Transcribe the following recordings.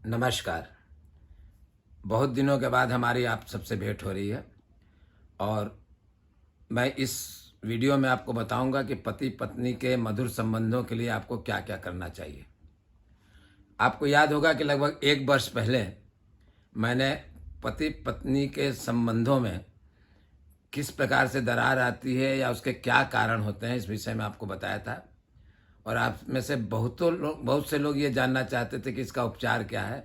नमस्कार। बहुत दिनों के बाद हमारी आप सबसे भेंट हो रही है और मैं इस वीडियो में आपको बताऊंगा कि पति पत्नी के मधुर संबंधों के लिए आपको क्या क्या करना चाहिए। आपको याद होगा कि लगभग 1 वर्ष पहले मैंने पति पत्नी के संबंधों में किस प्रकार से दरार आती है या उसके क्या कारण होते हैं, इस विषय में आपको बताया था। और आप में से बहुत से लोग ये जानना चाहते थे कि इसका उपचार क्या है।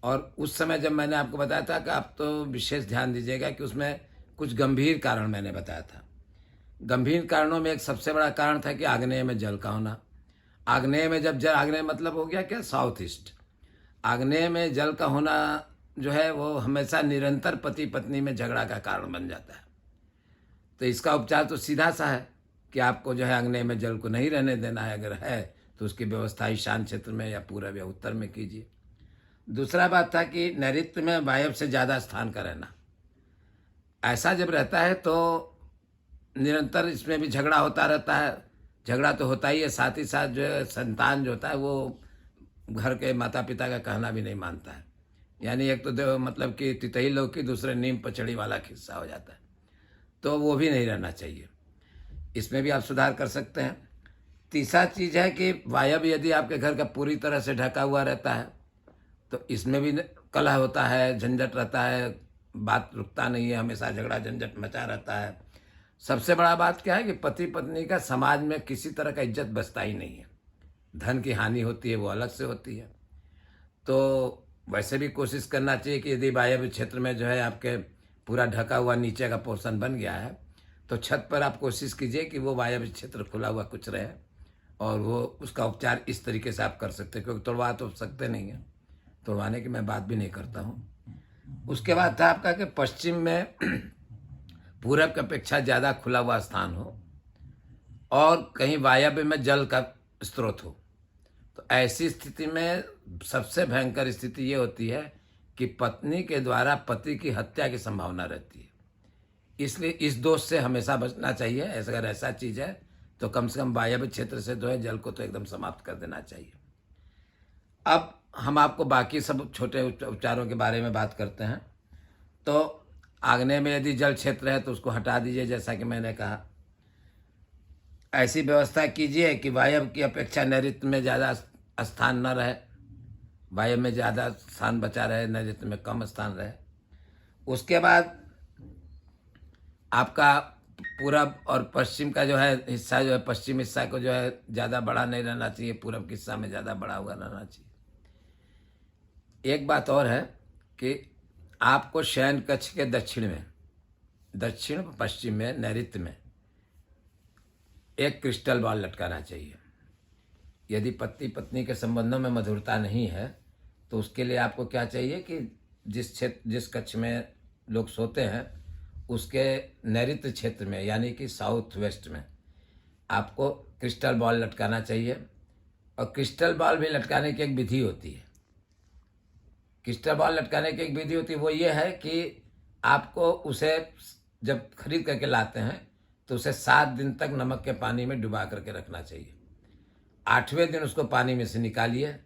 और उस समय जब मैंने आपको बताया था कि आप तो विशेष ध्यान दीजिएगा कि उसमें कुछ गंभीर कारण मैंने बताया था। गंभीर कारणों में एक सबसे बड़ा कारण था कि आग्नेय में जल का होना। आग्नेय में जब जल, आग्नेय मतलब हो गया क्या, साउथ ईस्ट। आग्नेय में जल का होना जो है वो हमेशा निरंतर पति पत्नी में झगड़ा का कारण बन जाता है। तो इसका उपचार तो सीधा सा है कि आपको जो है आग्नेय में जल को नहीं रहने देना है। अगर है तो उसकी व्यवस्था ईशान क्षेत्र में या पूरब या उत्तर में कीजिए। दूसरा बात था कि नैऋत्य में वायव्य से ज़्यादा स्थान का रहना। ऐसा जब रहता है तो निरंतर इसमें भी झगड़ा होता रहता है। झगड़ा तो होता ही है, साथ ही साथ जो है संतान जो होता है वो घर के माता पिता का कहना भी नहीं मानता है। यानी एक तो मतलब कि तितही लौकी, दूसरे नीम पचड़ी वाला किस्सा हो जाता है। तो वो भी नहीं रहना चाहिए, इसमें भी आप सुधार कर सकते हैं। तीसरा चीज़ है कि वायव्य यदि आपके घर का पूरी तरह से ढका हुआ रहता है तो इसमें भी कलह होता है, झंझट रहता है, बात रुकता नहीं है, हमेशा झगड़ा झंझट मचा रहता है। सबसे बड़ा बात क्या है कि पति पत्नी का समाज में किसी तरह का इज्जत बचता ही नहीं है। धन की हानि होती है वो अलग से होती है। तो वैसे भी कोशिश करना चाहिए कि यदि वायव्य क्षेत्र में जो है आपके पूरा ढका हुआ नीचे का पोर्शन बन गया है तो छत पर आप कोशिश कीजिए कि वो वायव्य क्षेत्र खुला हुआ कुछ रहे। और वो उसका उपचार इस तरीके से आप कर सकते हैं, क्योंकि तोड़वा तो सकते नहीं हैं, तोड़वाने की मैं बात भी नहीं करता हूँ। उसके बाद था आपका कि पश्चिम में पूरब की अपेक्षा ज़्यादा खुला हुआ स्थान हो और कहीं वायव्य में जल का स्रोत हो। तो ऐसी स्थिति में सबसे भयंकर स्थिति ये होती है कि पत्नी के द्वारा पति की हत्या की संभावना रहती है। इसलिए इस दोष से हमेशा बचना चाहिए। अगर ऐसा चीज़ है तो कम से कम वायव्य क्षेत्र से जो है जल को तो एकदम समाप्त कर देना चाहिए। अब हम आपको बाकी सब छोटे उपचारों के बारे में बात करते हैं। तो आग्नेय में यदि जल क्षेत्र है तो उसको हटा दीजिए, जैसा कि मैंने कहा। ऐसी व्यवस्था कीजिए कि वायव्य की अपेक्षा नैऋत्य में ज़्यादा स्थान न रहे, वायव्य में ज़्यादा स्थान बचा रहे, नैऋत्य में कम स्थान रहे। उसके बाद आपका पूरब और पश्चिम का जो है हिस्सा, जो है पश्चिम हिस्सा को जो है ज़्यादा बड़ा नहीं रहना चाहिए, पूरब के हिस्सा में ज़्यादा बड़ा हुआ रहना चाहिए। एक बात और है कि आपको शयन कक्ष के दक्षिण पश्चिम में नैऋत्य में एक क्रिस्टल बॉल लटकाना चाहिए। यदि पति पत्नी के संबंधों में मधुरता नहीं है तो उसके लिए आपको क्या चाहिए कि जिस कक्ष में लोग सोते हैं उसके नैऋत्य क्षेत्र में, यानी कि साउथ वेस्ट में, आपको क्रिस्टल बॉल लटकाना चाहिए। और क्रिस्टल बॉल भी लटकाने की एक विधि होती है। क्रिस्टल बॉल लटकाने की एक विधि होती है, वो ये है कि आपको उसे जब खरीद करके लाते हैं तो उसे 7 दिन तक नमक के पानी में डुबा करके रखना चाहिए। 8वें दिन उसको पानी में से निकालिए,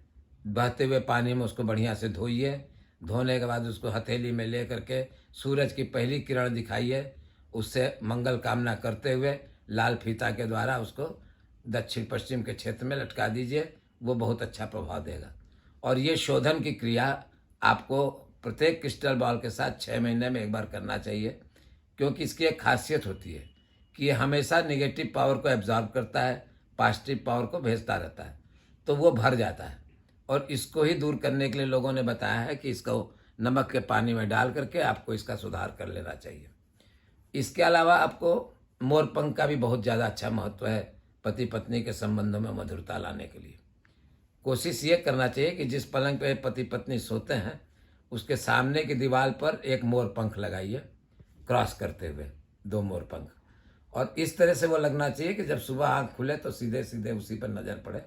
बहते हुए पानी में उसको बढ़िया से धोइए। धोने के बाद उसको हथेली में ले करके सूरज की पहली किरण दिखाइए, उससे मंगल कामना करते हुए लाल फीता के द्वारा उसको दक्षिण पश्चिम के क्षेत्र में लटका दीजिए। वो बहुत अच्छा प्रभाव देगा। और ये शोधन की क्रिया आपको प्रत्येक क्रिस्टल बॉल के साथ 6 महीने में एक बार करना चाहिए, क्योंकि इसकी एक खासियत होती है कि ये हमेशा नेगेटिव पावर को एब्जॉर्ब करता है, पॉजिटिव पावर को भेजता रहता है, तो वो भर जाता है। और इसको ही दूर करने के लिए लोगों ने बताया है कि इसको नमक के पानी में डाल करके आपको इसका सुधार कर लेना चाहिए। इसके अलावा आपको मोरपंख का भी बहुत ज़्यादा अच्छा महत्व है पति पत्नी के संबंधों में मधुरता लाने के लिए। कोशिश ये करना चाहिए कि जिस पलंग पे पति पत्नी सोते हैं उसके सामने की दीवार पर एक मोरपंख लगाइए, क्रॉस करते हुए 2 मोरपंख। और इस तरह से वो लगना चाहिए कि जब सुबह आँख खुले तो सीधे सीधे उसी पर नज़र पड़े,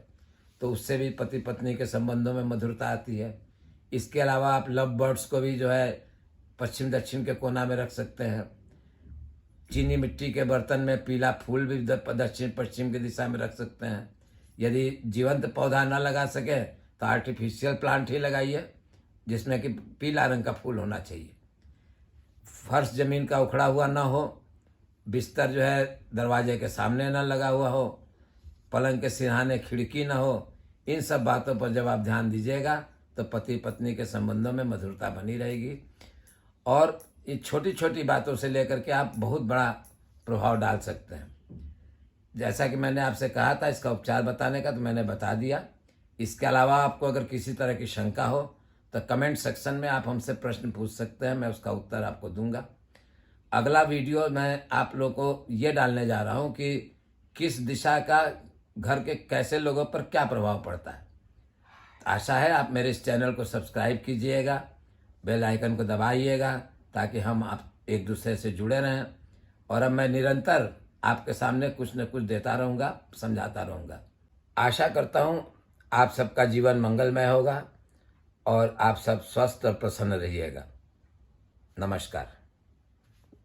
तो उससे भी पति पत्नी के संबंधों में मधुरता आती है। इसके अलावा आप लव बर्ड्स को भी जो है पश्चिम दक्षिण के कोना में रख सकते हैं। चीनी मिट्टी के बर्तन में पीला फूल भी दक्षिण पश्चिम की दिशा में रख सकते हैं। यदि जीवंत पौधा ना लगा सके तो आर्टिफिशियल प्लांट ही लगाइए, जिसमें कि पीला रंग का फूल होना चाहिए। फर्श जमीन का उखड़ा हुआ ना हो, बिस्तर जो है दरवाजे के सामने ना लगा हुआ हो, पलंग के सिरहाने खिड़की ना हो। इन सब बातों पर जब आप ध्यान दीजिएगा तो पति पत्नी के संबंधों में मधुरता बनी रहेगी। और ये छोटी छोटी बातों से लेकर के आप बहुत बड़ा प्रभाव डाल सकते हैं। जैसा कि मैंने आपसे कहा था इसका उपचार बताने का, तो मैंने बता दिया। इसके अलावा आपको अगर किसी तरह की शंका हो तो कमेंट सेक्शन में आप हमसे प्रश्न पूछ सकते हैं, मैं उसका उत्तर आपको दूंगा। अगला वीडियो मैं आप लोगों को ये डालने जा रहा हूँ कि किस दिशा का घर के कैसे लोगों पर क्या प्रभाव पड़ता है। आशा है आप मेरे इस चैनल को सब्सक्राइब कीजिएगा, बेल आइकन को दबाइएगा, ताकि हम आप एक दूसरे से जुड़े रहें। और अब मैं निरंतर आपके सामने कुछ न कुछ देता रहूँगा, समझाता रहूँगा। आशा करता हूँ आप सबका जीवन मंगलमय होगा और आप सब स्वस्थ और प्रसन्न रहिएगा। नमस्कार।